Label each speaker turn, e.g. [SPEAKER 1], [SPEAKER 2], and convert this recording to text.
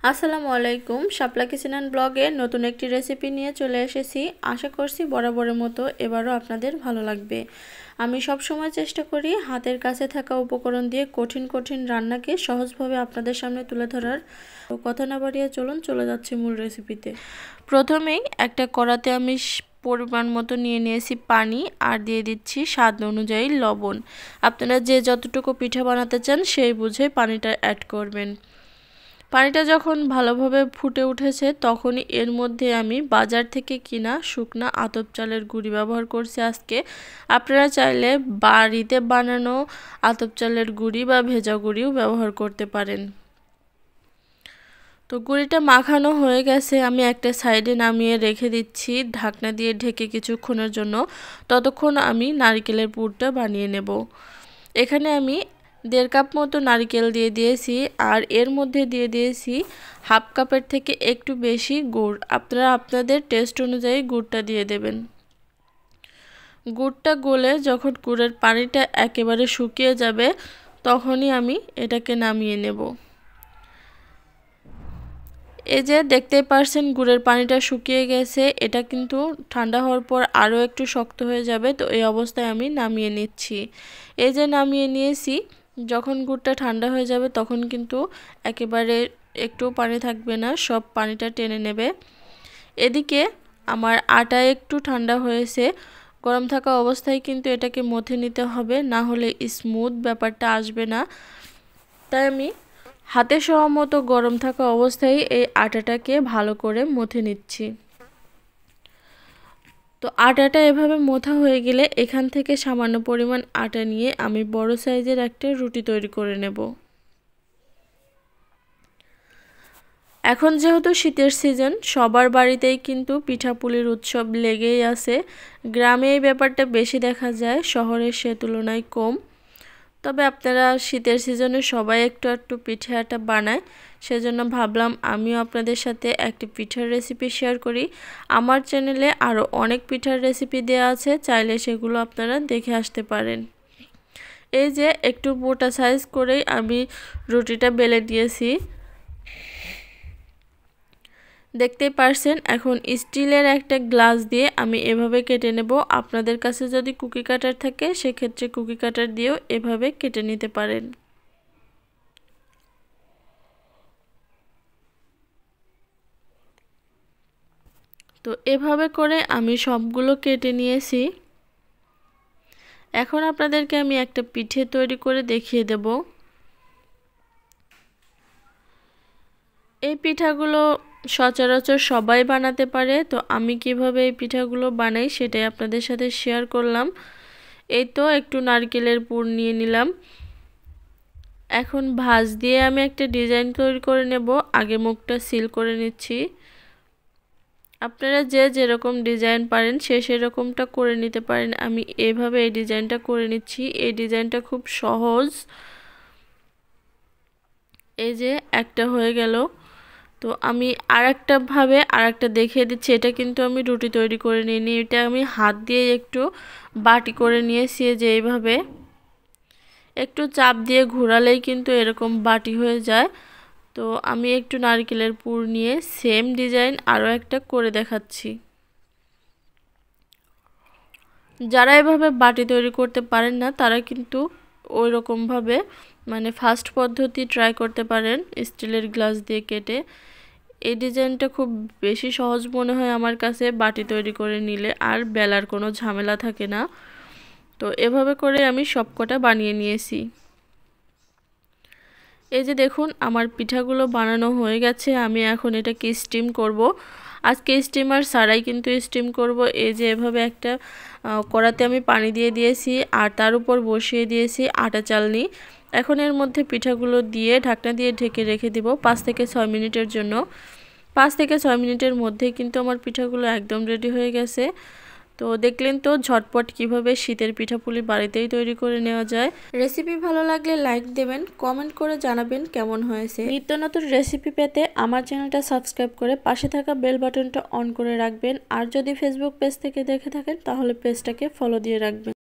[SPEAKER 1] আসসালামু আলাইকুম, শাপলা kitchen and ব্লগে নতুন একটি রেসিপি নিয়ে চলে এসেছি। আশা করছি বরাবরের মতো এবারও আপনাদের ভালো লাগবে। আমি সব সময় চেষ্টা করি হাতের কাছে থাকা উপকরণ দিয়ে কঠিন কঠিন রান্নাকে সহজভাবে আপনাদের সামনে তুলে ধরার। কথা না বাড়িয়ে চলুন চলে যাচ্ছি মূল রেসিপিতে। প্রথমেই একটা কড়াতে আমি পরিমাণ মতো নিয়ে নিয়েছি পানি আর দিয়ে দিচ্ছি স্বাদ অনুযায়ী লবণ। আপনারা যে যতটুকু পিঠা বানাতে চান সেই বুঝে পানিটা অ্যাড করবেন। পানিটা যখন ভালোভাবে ফুটে উঠেছে তখনই এর মধ্যে আমি বাজার থেকে কিনা শুকনা আতপ চালের গুঁড়ি ব্যবহার করছি আজকে। আপনারা চাইলে বাড়িতে বানানো আতপ চালের গুঁড়ি বা ভেজা গুঁড়িও ব্যবহার করতে পারেন। তো গুঁড়িটা মাখানো হয়ে গেছে, আমি একটা সাইডে নামিয়ে রেখে দিচ্ছি ঢাকনা দিয়ে ঢেকে কিছুক্ষণের জন্য। ততক্ষণ আমি নারকেলের পুরটা বানিয়ে নেব। এখানে আমি 1.5 কাপ মতো নারকেল দিয়ে দিয়েছি আর এর মধ্যে দিয়ে দিয়েছি হাফ কাপের থেকে একটু বেশি গুড়। আপনারা আপনাদের টেস্ট অনুযায়ী গুড়টা দিয়ে দেবেন। গুড়টা গলে যখন গুড়ের পানিটা একেবারে শুকিয়ে যাবে তখনই আমি এটাকে নামিয়ে নেব। এই যে দেখতেই পারছেন গুড়ের পানিটা শুকিয়ে গেছে, এটা কিন্তু ঠান্ডা হওয়ার পর আরও একটু শক্ত হয়ে যাবে। তো এই অবস্থায় আমি নামিয়ে নিচ্ছি। এই যে নামিয়ে নিয়েছি, যখন গুড়টা ঠান্ডা হয়ে যাবে তখন কিন্তু একেবারে একটু পানি থাকবে না, সব পানিটা টেনে নেবে। এদিকে আমার আটা একটু ঠান্ডা হয়েছে, গরম থাকা অবস্থায় কিন্তু এটাকে মথে নিতে হবে, না হলে স্মুথ ব্যাপারটা আসবে না। তাই আমি হাতে সহ মতো গরম থাকা অবস্থায় এই আটাটাকে ভালো করে মথে নিচ্ছি। তো আটাটা এভাবে মথা হয়ে গেলে এখান থেকে সামান্য পরিমাণ আটা নিয়ে আমি বড় সাইজের একটা রুটি তৈরি করে নেব। এখন যেহেতু শীতের সিজন, সবার বাড়িতেই কিন্তু পিঠাপুলির উৎসব লেগেই আছে। গ্রামে এই ব্যাপারটা বেশি দেখা যায়, শহরে সে তুলনায় কম। তবে আপনারা শীতের সিজনে সবাই একটু একটু পিঠে আটা বানায়, সেজন্য ভাবলাম আমিও আপনাদের সাথে একটি পিঠার রেসিপি শেয়ার করি। আমার চ্যানেলে আরও অনেক পিঠার রেসিপি দেওয়া আছে, চাইলে সেগুলো আপনারা দেখে আসতে পারেন। এই যে একটু মোটা সাইজ করেই আমি রুটিটা বেলে দিয়েছি, দেখতেই পারছেন। এখন স্টিলের একটা গ্লাস দিয়ে আমি এভাবে কেটে নেব। আপনাদের কাছে যদি কুকি কাটার থাকে সেক্ষেত্রে কুকি কাটার দিয়েও এভাবে কেটে নিতে পারেন। তো এভাবে করে আমি সবগুলো কেটে নিয়েছি। এখন আপনাদেরকে আমি একটা পিঠে তৈরি করে দেখিয়ে দেব। এই পিঠাগুলো সচরাচর সবাই বানাতে পারে, তো আমি কিভাবে এই পিঠাগুলো বানাই সেটাই আপনাদের সাথে শেয়ার করলাম। এই তো একটু নারকেলের পুর নিয়ে নিলাম। এখন ভাঁজ দিয়ে আমি একটা ডিজাইন তৈরি করে নেব। আগে মুখটা সিল করে নিচ্ছি। আপনারা যে যেরকম ডিজাইন পারেন সে সেরকমটা করে নিতে পারেন। আমি এইভাবে এই ডিজাইনটা করে নিচ্ছি। এই ডিজাইনটা খুব সহজ। এই যে একটা হয়ে গেল। তো আমি আরেকটা দেখিয়ে দিচ্ছি। এটা কিন্তু আমি রুটি তৈরি করে নিইনি, এটা আমি হাত দিয়ে একটু বাটি করে নিয়েছি। যে এইভাবে একটু চাপ দিয়ে ঘোরালেই কিন্তু এরকম বাটি হয়ে যায়। তো আমি একটু নারকেলের পুর নিয়ে সেম ডিজাইন আরও একটা করে দেখাচ্ছি। যারা এভাবে বাটি তৈরি করতে পারেন না তারা কিন্তু ওই রকমভাবে ফাস্ট পদ্ধতি ট্রাই করতে পারেন, স্টিলের গ্লাস দিয়ে কেটে। এই ডিজাইনটা খুব বেশি সহজ মনে হয় আমার কাছে, বাটি তৈরি করে নিলে আর বেলার কোনো ঝামেলা থাকে না। তো এভাবে করে আমি সবকটা বানিয়ে নিয়েছি। এই যে দেখুন আমার পিঠাগুলো বানানো হয়ে গেছে। আমি এখন এটাকে স্টিম করব। আজকে স্টিমার ছাড়াই কিন্তু স্টিম করব। এই যে এভাবে একটা কড়াতে আমি পানি দিয়ে দিয়েছি আর তার উপর বসিয়ে দিয়েছি আটা চালনি। এখন এর মধ্যে পিঠাগুলো দিয়ে ঢাকনা দিয়ে ঢেকে রেখে দিব 5 থেকে 6 মিনিটের জন্য। 5 থেকে 6 মিনিটের মধ্যেই কিন্তু আমার পিঠাগুলো একদম রেডি হয়ে গেছে। তো দেখলেন তো ঝটপট কিভাবে শীতের পিঠাপুলি বাড়িতেই তৈরি করে নেওয়া যায়। রেসিপি ভালো লাগলে লাইক দেবেন, কমেন্ট করে জানাবেন কেমন হয়েছে। নিত্য নতুন রেসিপি পেতে আমার চ্যানেলটা সাবস্ক্রাইব করে পাশে থাকা বেল বাটনটা অন করে রাখবেন। আর যদি ফেসবুক পেজ থেকে দেখে থাকেন তাহলে পেজটাকে ফলো দিয়ে রাখবেন।